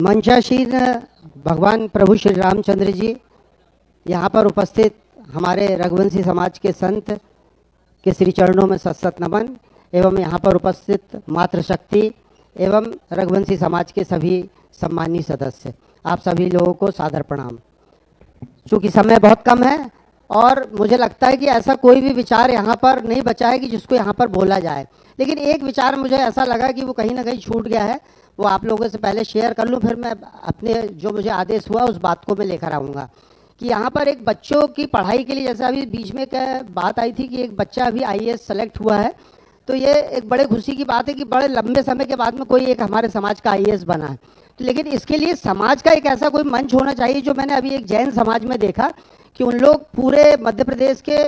मंचासीन भगवान प्रभु श्री रामचंद्र जी, यहाँ पर उपस्थित हमारे रघुवंशी समाज के संत के श्री चरणों में सत नमन, एवं यहाँ पर उपस्थित मातृशक्ति एवं रघुवंशी समाज के सभी सम्मानीय सदस्य, आप सभी लोगों को सादर प्रणाम। चूँकि समय बहुत कम है और मुझे लगता है कि ऐसा कोई भी विचार यहाँ पर नहीं बचा है कि जिसको यहाँ पर बोला जाए, लेकिन एक विचार मुझे ऐसा लगा कि वो कहीं ना कहीं छूट गया है, वो आप लोगों से पहले शेयर कर लूँ, फिर मैं अपने जो मुझे आदेश हुआ उस बात को मैं लेकर आऊँगा। कि यहाँ पर एक बच्चों की पढ़ाई के लिए, जैसा अभी बीच में बात आई थी कि एक बच्चा अभी आईएएस सेलेक्ट हुआ है, तो ये एक बड़े खुशी की बात है कि बड़े लंबे समय के बाद में कोई एक हमारे समाज का आईएएस बना है। तो लेकिन इसके लिए समाज का एक ऐसा कोई मंच होना चाहिए, जो मैंने अभी एक जैन समाज में देखा कि उन लोग पूरे मध्य प्रदेश के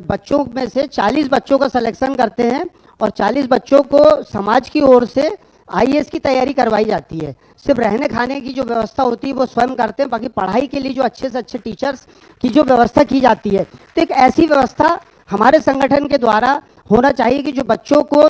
बच्चों में से 40 बच्चों का सिलेक्शन करते हैं और 40 बच्चों को समाज की ओर से आईएएस की तैयारी करवाई जाती है। सिर्फ रहने खाने की जो व्यवस्था होती है वो स्वयं करते हैं, बाकी पढ़ाई के लिए जो अच्छे से अच्छे टीचर्स की जो व्यवस्था की जाती है, तो एक ऐसी व्यवस्था हमारे संगठन के द्वारा होना चाहिए कि जो बच्चों को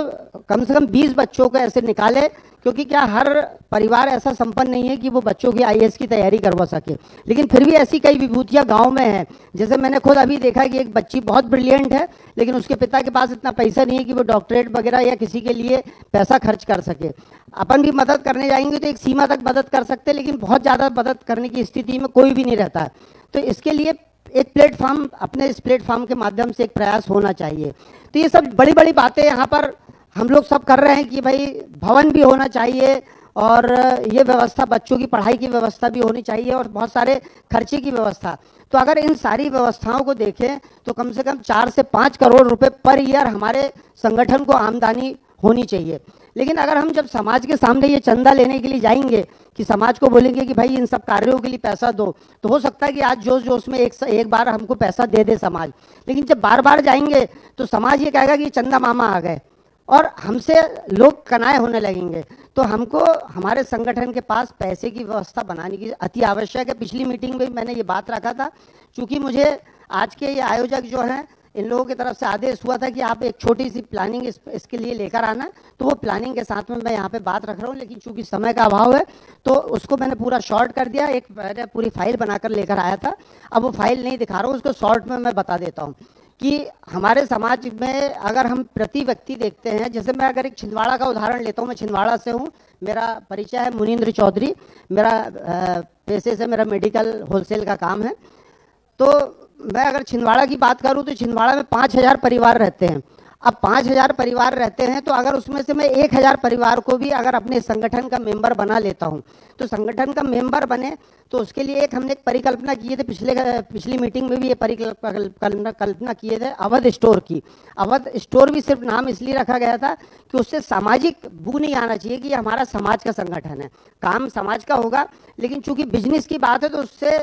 कम से कम 20 बच्चों को ऐसे निकाले, क्योंकि क्या हर परिवार ऐसा संपन्न नहीं है कि वो बच्चों की आईएएस की तैयारी करवा सके, लेकिन फिर भी ऐसी कई विभूतियाँ गांव में हैं। जैसे मैंने खुद अभी देखा कि एक बच्ची बहुत ब्रिलियंट है, लेकिन उसके पिता के पास इतना पैसा नहीं है कि वो डॉक्टरेट वगैरह या किसी के लिए पैसा खर्च कर सके। अपन भी मदद करने जाएंगे तो एक सीमा तक मदद कर सकते हैं, लेकिन बहुत ज़्यादा मदद करने की स्थिति में कोई भी नहीं रहता है। तो इसके लिए एक प्लेटफॉर्म, अपने इस प्लेटफॉर्म के माध्यम से एक प्रयास होना चाहिए। तो ये सब बड़ी बड़ी बातें यहाँ पर हम लोग सब कर रहे हैं कि भाई भवन भी होना चाहिए और ये व्यवस्था, बच्चों की पढ़ाई की व्यवस्था भी होनी चाहिए और बहुत सारे खर्चे की व्यवस्था। तो अगर इन सारी व्यवस्थाओं को देखें तो कम से कम 4 से 5 करोड़ रुपए पर ईयर हमारे संगठन को आमदनी होनी चाहिए। लेकिन अगर हम जब समाज के सामने ये चंदा लेने के लिए जाएंगे कि समाज को बोलेंगे कि भाई इन सब कार्यों के लिए पैसा दो, तो हो सकता है कि आज जोश जोश में एक बार हमको पैसा दे दे समाज, लेकिन जब बार बार जाएंगे तो समाज ये कहेगा कि चंदा मामा आ गए और हमसे लोग कनाए होने लगेंगे। तो हमको हमारे संगठन के पास पैसे की व्यवस्था बनाने की अति आवश्यक है। पिछली मीटिंग में मैंने ये बात रखा था, क्योंकि मुझे आज के ये आयोजक जो हैं इन लोगों की तरफ से आदेश हुआ था कि आप एक छोटी सी प्लानिंग इसके लिए लेकर आना, तो वो प्लानिंग के साथ में मैं यहाँ पे बात रख रहा हूँ, लेकिन चूंकि समय का अभाव है तो उसको मैंने पूरा शॉर्ट कर दिया। एक मैंने पूरी फाइल बनाकर लेकर आया था, अब वो फाइल नहीं दिखा रहा हूँ, उसको शॉर्ट में मैं बता देता हूँ कि हमारे समाज में अगर हम प्रति व्यक्ति देखते हैं, जैसे मैं अगर एक छिंदवाड़ा का उदाहरण लेता हूँ, मैं छिंदवाड़ा से हूँ, मेरा परिचय है मुनींद्र चौधरी, मेरा पैसे से मेरा मेडिकल होलसेल का काम है। तो मैं अगर छिंदवाड़ा की बात करूं तो छिंदवाड़ा में 5000 परिवार रहते हैं। अब 5000 परिवार रहते हैं तो अगर उसमें से मैं 1000 परिवार को भी अगर अपने संगठन का मेंबर बना लेता हूं, तो संगठन का मेंबर बने तो उसके लिए हमने एक परिकल्पना किए थे, पिछली मीटिंग में भी ये परिकल्पना किए थे अवध स्टोर की। अवध स्टोर भी सिर्फ नाम इसलिए रखा गया था कि उससे सामाजिक बू नहीं आना चाहिए कि हमारा समाज का संगठन है, काम समाज का होगा, लेकिन चूंकि बिजनेस की बात है तो उससे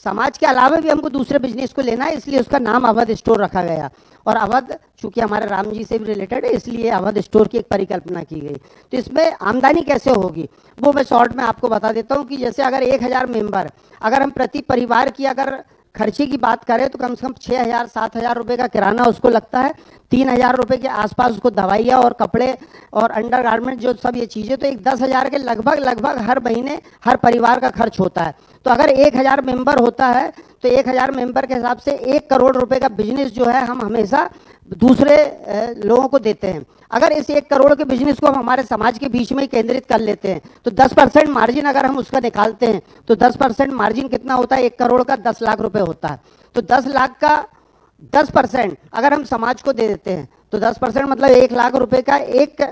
समाज के अलावा भी हमको दूसरे बिजनेस को लेना है, इसलिए उसका नाम अवध स्टोर रखा गया। और अवध चूंकि हमारे राम जी से भी रिलेटेड है, इसलिए अवध स्टोर की एक परिकल्पना की गई। तो इसमें आमदनी कैसे होगी वो मैं शॉर्ट में आपको बता देता हूँ कि जैसे अगर 1000 मेंबर, अगर हम प्रति परिवार की अगर खर्चे की बात करें तो कम से कम 6000-7000 रुपये का किराना उसको लगता है, 3000 रुपये के आसपास उसको दवाइयाँ और कपड़े और अंडरगारमेंट जो सब ये चीज़ें, तो एक 10,000 के लगभग हर महीने हर परिवार का खर्च होता है। तो अगर 1000 मेंबर होता है तो 1000 मेंबर के हिसाब से 1 करोड़ रुपए का बिजनेस जो है हम हमेशा दूसरे लोगों को देते हैं। अगर इस 1 करोड़ के बिजनेस को हम हमारे समाज के बीच में ही केंद्रित कर लेते हैं तो 10% मार्जिन अगर हम उसका निकालते हैं तो 10% मार्जिन कितना होता है, 1 करोड़ का 10 लाख रुपए होता है। तो 10 लाख का 10% अगर हम समाज को दे देते हैं तो 10% मतलब 1 लाख रुपए का एक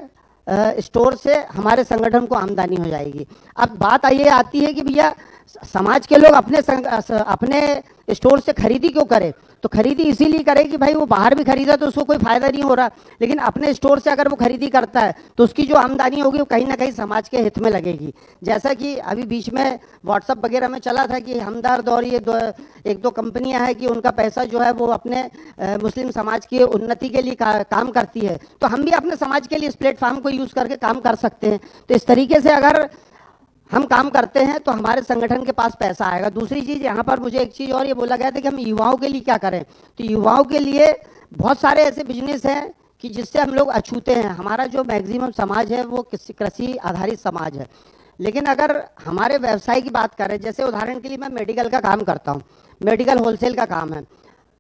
स्टोर से हमारे संगठन को आमदनी हो जाएगी। अब बात ये आती है कि भैया समाज के लोग अपने स्टोर से खरीदी क्यों करें, तो खरीदी इसीलिए करे कि भाई वो बाहर भी खरीदा तो उसको कोई फायदा नहीं हो रहा, लेकिन अपने स्टोर से अगर वो खरीदी करता है तो उसकी जो आमदनी होगी वो कहीं ना कहीं समाज के हित में लगेगी। जैसा कि अभी बीच में व्हाट्सएप वगैरह में चला था कि हमदर्द और ये एक दो कंपनियां हैं कि उनका पैसा जो है वो अपने मुस्लिम समाज की उन्नति के लिए काम करती है, तो हम भी अपने समाज के लिए इस प्लेटफॉर्म को यूज़ करके काम कर सकते हैं। तो इस तरीके से अगर हम काम करते हैं तो हमारे संगठन के पास पैसा आएगा। दूसरी चीज़ यहाँ पर मुझे एक चीज़ और ये बोला गया था कि हम युवाओं के लिए क्या करें, तो युवाओं के लिए बहुत सारे ऐसे बिजनेस हैं कि जिससे हम लोग अछूते हैं। हमारा जो मैक्सिमम समाज है वो कृषि आधारित समाज है, लेकिन अगर हमारे व्यवसाय की बात करें, जैसे उदाहरण के लिए मैं मेडिकल का काम करता हूँ, मेडिकल होलसेल का काम है।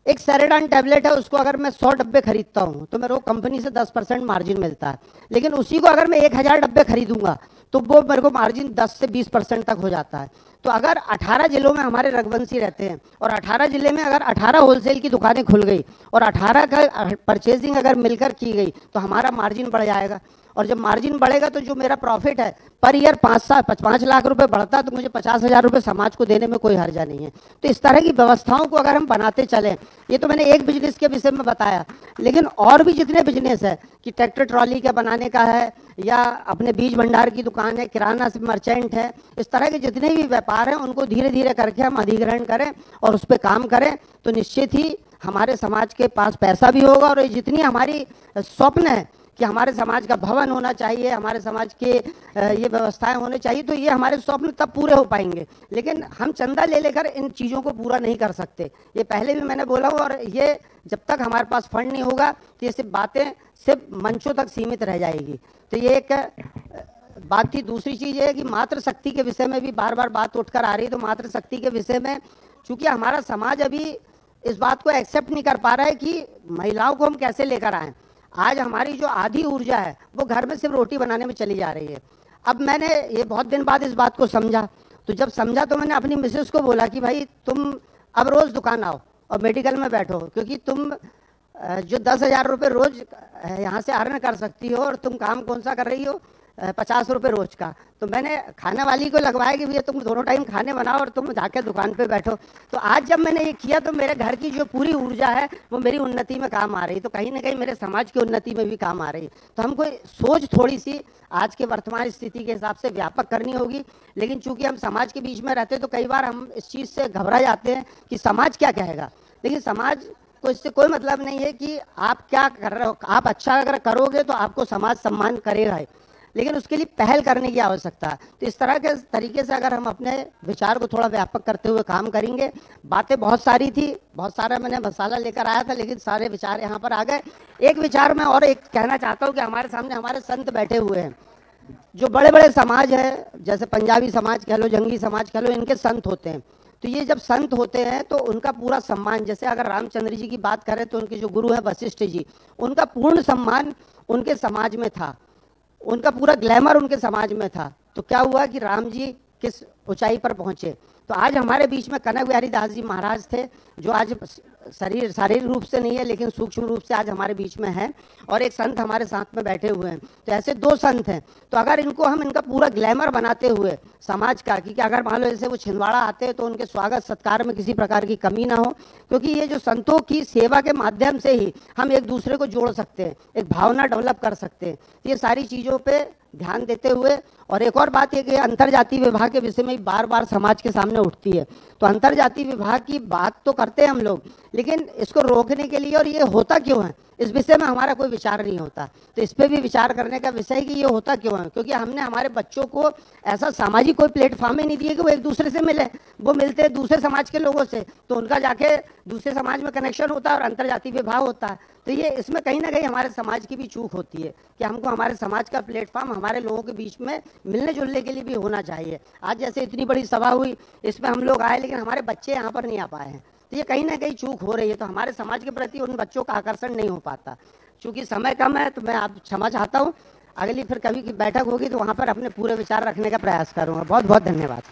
एक सेरेडान टैबलेट है, उसको अगर मैं 100 डब्बे खरीदता हूँ तो मेरे को कंपनी से 10% मार्जिन मिलता है। लेकिन उसी को अगर मैं 1000 डब्बे खरीदूंगा तो वो मेरे को मार्जिन 10 से 20% तक हो जाता है। तो अगर 18 जिलों में हमारे रघुवंशी रहते हैं और 18 जिले में अगर 18 होलसेल की दुकानें खुल गई और 18 का परचेजिंग अगर मिलकर की गई तो हमारा मार्जिन बढ़ जाएगा। और जब मार्जिन बढ़ेगा तो जो मेरा प्रॉफिट है पर ईयर 5 लाख रुपए बढ़ता है तो मुझे 50,000 रुपये समाज को देने में कोई हर्जा नहीं है। तो इस तरह की व्यवस्थाओं को अगर हम बनाते चलें, ये तो मैंने एक बिजनेस के विषय में बताया, लेकिन और भी जितने बिजनेस है कि ट्रैक्टर ट्रॉली के बनाने का है या अपने बीज भंडार की दुकान है, किराना से मर्चेंट है, इस तरह के जितने भी व्यापार हैं उनको धीरे धीरे करके हम अधिग्रहण करें और उस पर काम करें तो निश्चित ही हमारे समाज के पास पैसा भी होगा। और जितनी हमारी स्वप्न है कि हमारे समाज का भवन होना चाहिए, हमारे समाज के ये व्यवस्थाएं होने चाहिए, तो ये हमारे स्वप्न तब पूरे हो पाएंगे। लेकिन हम चंदा ले लेकर इन चीज़ों को पूरा नहीं कर सकते, ये पहले भी मैंने बोला और ये जब तक हमारे पास फंड नहीं होगा तो ये सिर्फ बातें सिर्फ मंचों तक सीमित रह जाएगी। तो ये एक बात थी। दूसरी चीज़ ये है कि मातृशक्ति के विषय में भी बार बार बात उठकर आ रही है। तो मातृशक्ति के विषय में चूँकि हमारा समाज अभी इस बात को एक्सेप्ट नहीं कर पा रहा है कि महिलाओं को हम कैसे लेकर आएँ। आज हमारी जो आधी ऊर्जा है वो घर में सिर्फ रोटी बनाने में चली जा रही है। अब मैंने ये बहुत दिन बाद इस बात को समझा, तो जब समझा तो मैंने अपनी मिसेस को बोला कि भाई तुम अब रोज़ दुकान आओ और मेडिकल में बैठो, क्योंकि तुम जो 10,000 रुपये रोज़ यहाँ से अर्न कर सकती हो और तुम काम कौन सा कर रही हो, 50 रुपये रोज का। तो मैंने खाने वाली को लगवाया कि भैया तुम दोनों टाइम खाने बनाओ और तुम जाके दुकान पे बैठो। तो आज जब मैंने ये किया तो मेरे घर की जो पूरी ऊर्जा है वो मेरी उन्नति में काम आ रही, तो कहीं ना कहीं मेरे समाज की उन्नति में भी काम आ रही। तो हमको सोच थोड़ी सी आज के वर्तमान स्थिति के हिसाब से व्यापक करनी होगी। लेकिन चूंकि हम समाज के बीच में रहते तो कई बार हम इस चीज़ से घबरा जाते हैं कि समाज क्या कहेगा। लेकिन समाज को इससे कोई मतलब नहीं है कि आप क्या कर रहे हो। आप अच्छा अगर करोगे तो आपको समाज सम्मान करेगा ही, लेकिन उसके लिए पहल करने की आवश्यकता है। तो इस तरह के तरीके से अगर हम अपने विचार को थोड़ा व्यापक करते हुए काम करेंगे, बातें बहुत सारी थी, बहुत सारा मैंने मसाला लेकर आया था, लेकिन सारे विचार यहाँ पर आ गए। एक विचार मैं और एक कहना चाहता हूँ कि हमारे सामने हमारे संत बैठे हुए हैं, जो बड़े बड़े समाज है, जैसे पंजाबी समाज कह लो, जंगी समाज कह लो, इनके संत होते हैं। तो ये जब संत होते हैं तो उनका पूरा सम्मान, जैसे अगर रामचंद्र जी की बात करें तो उनके जो गुरु हैं वशिष्ठ जी, उनका पूर्ण सम्मान उनके समाज में था, उनका पूरा ग्लैमर उनके समाज में था। तो क्या हुआ कि राम जी किस ऊंचाई पर पहुंचे। तो आज हमारे बीच में कनक बिहारी दास जी महाराज थे, जो आज शारीरिक रूप से नहीं है लेकिन सूक्ष्म रूप से आज हमारे बीच में है, और एक संत हमारे साथ में बैठे हुए हैं। तो ऐसे दो संत हैं। तो अगर इनको हम इनका पूरा ग्लैमर बनाते हुए समाज का, क्योंकि अगर मान लो जैसे वो छिंदवाड़ा आते हैं तो उनके स्वागत सत्कार में किसी प्रकार की कमी ना हो, क्योंकि ये जो संतों की सेवा के माध्यम से ही हम एक दूसरे को जोड़ सकते हैं, एक भावना डेवलप कर सकते हैं। ये सारी चीज़ों पर ध्यान देते हुए, और एक और बात ये कि अंतर्जातीय विवाह के विषय में बार बार समाज के सामने उठती है। तो अंतर्जातीय विवाह की बात तो करते हैं हम लोग, लेकिन इसको रोकने के लिए और ये होता क्यों है इस विषय में हमारा कोई विचार नहीं होता। तो इस पर भी विचार करने का विषय है कि ये होता क्यों है, क्योंकि हमने हमारे बच्चों को ऐसा सामाजिक कोई प्लेटफॉर्म ही नहीं दिया कि वो एक दूसरे से मिले। वो मिलते हैं दूसरे समाज के लोगों से, तो उनका जाके दूसरे समाज में कनेक्शन होता है और अंतर्जातीय विवाह होता है। तो ये इसमें कहीं ना कहीं हमारे समाज की भी चूक होती है कि हमको हमारे समाज का प्लेटफॉर्म हमारे लोगों के बीच में मिलने जुलने के लिए भी होना चाहिए। आज जैसे इतनी बड़ी सभा हुई, इसमें हम लोग आए लेकिन हमारे बच्चे यहाँ पर नहीं आ पाए हैं, तो ये कहीं ना कहीं चूक हो रही है। तो हमारे समाज के प्रति उन बच्चों का आकर्षण नहीं हो पाता। चूँकि समय कम है तो मैं आप क्षमा चाहता हूँ। अगली फिर कभी की बैठक होगी तो वहाँ पर अपने पूरे विचार रखने का प्रयास करूँगा। बहुत बहुत धन्यवाद।